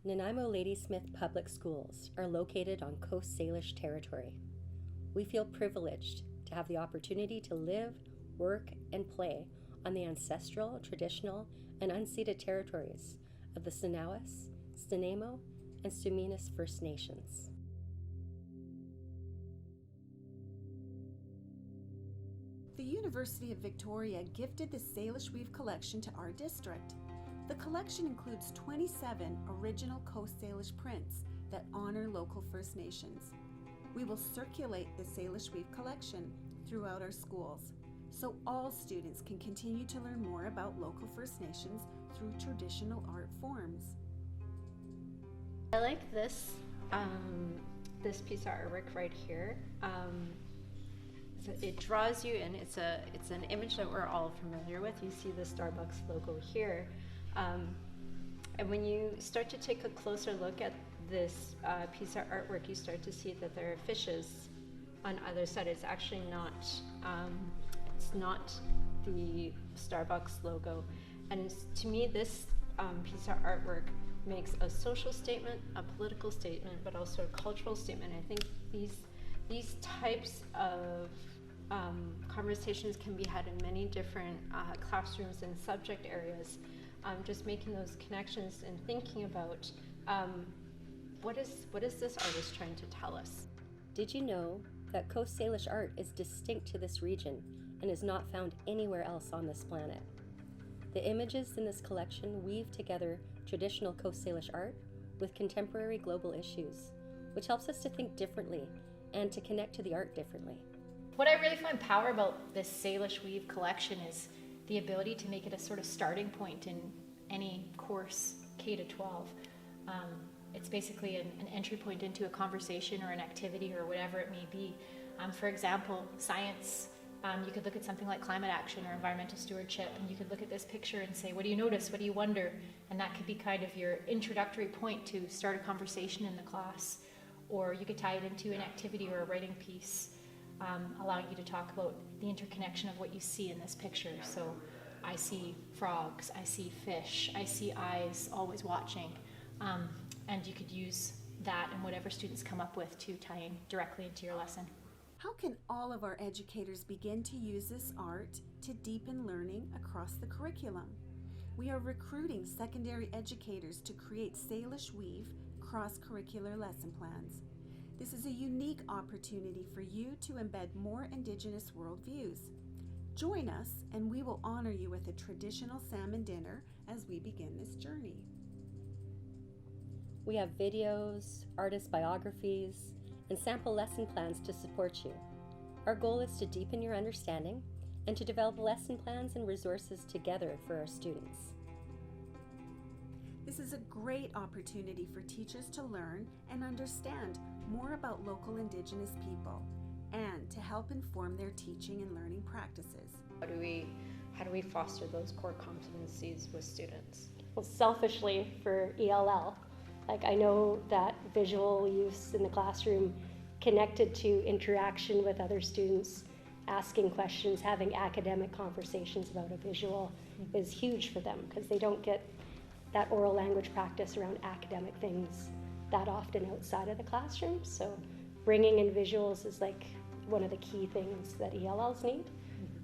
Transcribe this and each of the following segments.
Nanaimo Ladysmith Public Schools are located on Coast Salish territory. We feel privileged to have the opportunity to live, work, and play on the ancestral, traditional, and unceded territories of the Sinawas, Snuneymuxw, and Tsuut'ina First Nations. The University of Victoria gifted the Salish Weave collection to our district. The collection includes 27 original Coast Salish prints that honor local First Nations. We will circulate the Salish Weave collection throughout our schools, so all students can continue to learn more about local First Nations through traditional art forms. I like this piece of artwork right here. It draws you in. It's an image that we're all familiar with. You see the Starbucks logo here. And when you start to take a closer look at this piece of artwork, you start to see that there are fishes on either side. It's actually not, it's not the Starbucks logo. And to me, this piece of artwork makes a social statement, a political statement, but also a cultural statement. I think these types of conversations can be had in many different classrooms and subject areas. Just making those connections and thinking about what is this artist trying to tell us? Did you know that Coast Salish art is distinct to this region and is not found anywhere else on this planet? The images in this collection weave together traditional Coast Salish art with contemporary global issues, which helps us to think differently and to connect to the art differently. What I really find power about this Salish Weave collection is the ability to make it a sort of starting point in any course, K to 12. It's basically an entry point into a conversation or an activity or whatever it may be. For example, science, you could look at something like climate action or environmental stewardship, and you could look at this picture and say, what do you notice? What do you wonder? And that could be kind of your introductory point to start a conversation in the class. Or you could tie it into an activity or a writing piece, allowing you to talk about the interconnection of what you see in this picture. So I see frogs, I see fish, I see eyes always watching. And you could use that and whatever students come up with to tie in directly into your lesson. How can all of our educators begin to use this art to deepen learning across the curriculum? We are recruiting secondary educators to create Salish Weave cross-curricular lesson plans. This is a unique opportunity for you to embed more Indigenous worldviews. Join us and we will honor you with a traditional salmon dinner as we begin this journey. We have videos, artist biographies, and sample lesson plans to support you. Our goal is to deepen your understanding and to develop lesson plans and resources together for our students. This is a great opportunity for teachers to learn and understand more about local Indigenous people and to help inform their teaching and learning practices. How do we foster those core competencies with students? Well, selfishly for ELL, I know that visual use in the classroom connected to interaction with other students, asking questions, having academic conversations about a visual is huge for them because they don't get that oral language practice around academic things that often outside of the classroom. So bringing in visuals is one of the key things that ELLs need.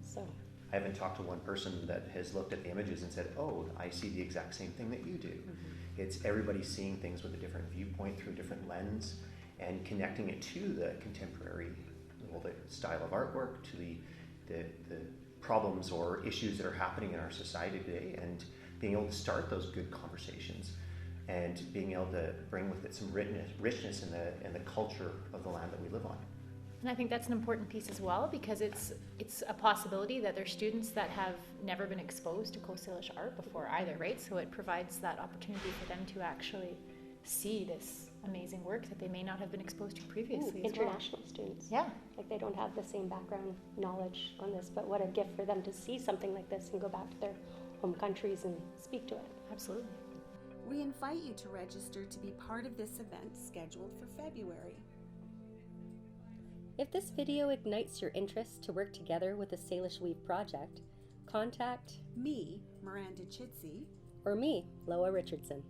So I haven't talked to one person that has looked at the images and said, oh, I see the exact same thing that you do. It's everybody seeing things with a different viewpoint through a different lens and connecting it to the contemporary the style of artwork, to the problems or issues that are happening in our society today, and being able to start those good conversations and being able to bring with it some richness in the culture of the land that we live on. And I think that's an important piece as well because it's a possibility that there's students that have never been exposed to Coast Salish art before either, right? So it provides that opportunity for them to actually see this amazing work that they may not have been exposed to previously. International students. Yeah. They don't have the same background knowledge on this, but what a gift for them to see something like this and go back to their home countries and speak to it. Absolutely. We invite you to register to be part of this event scheduled for February. If this video ignites your interest to work together with the Salish Weave project, contact me, Miranda Chitsey, or me, Loa Richardson.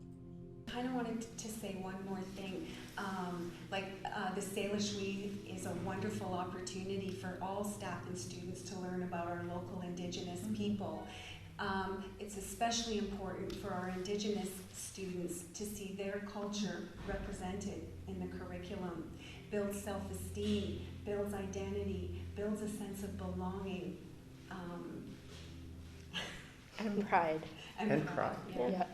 kind of wanted to say one more thing. The Salish Weave is a wonderful opportunity for all staff and students to learn about our local Indigenous people. It's especially important for our Indigenous students to see their culture represented in the curriculum. Builds self-esteem, builds identity, builds a sense of belonging. And pride. And pride. Yeah. Yeah.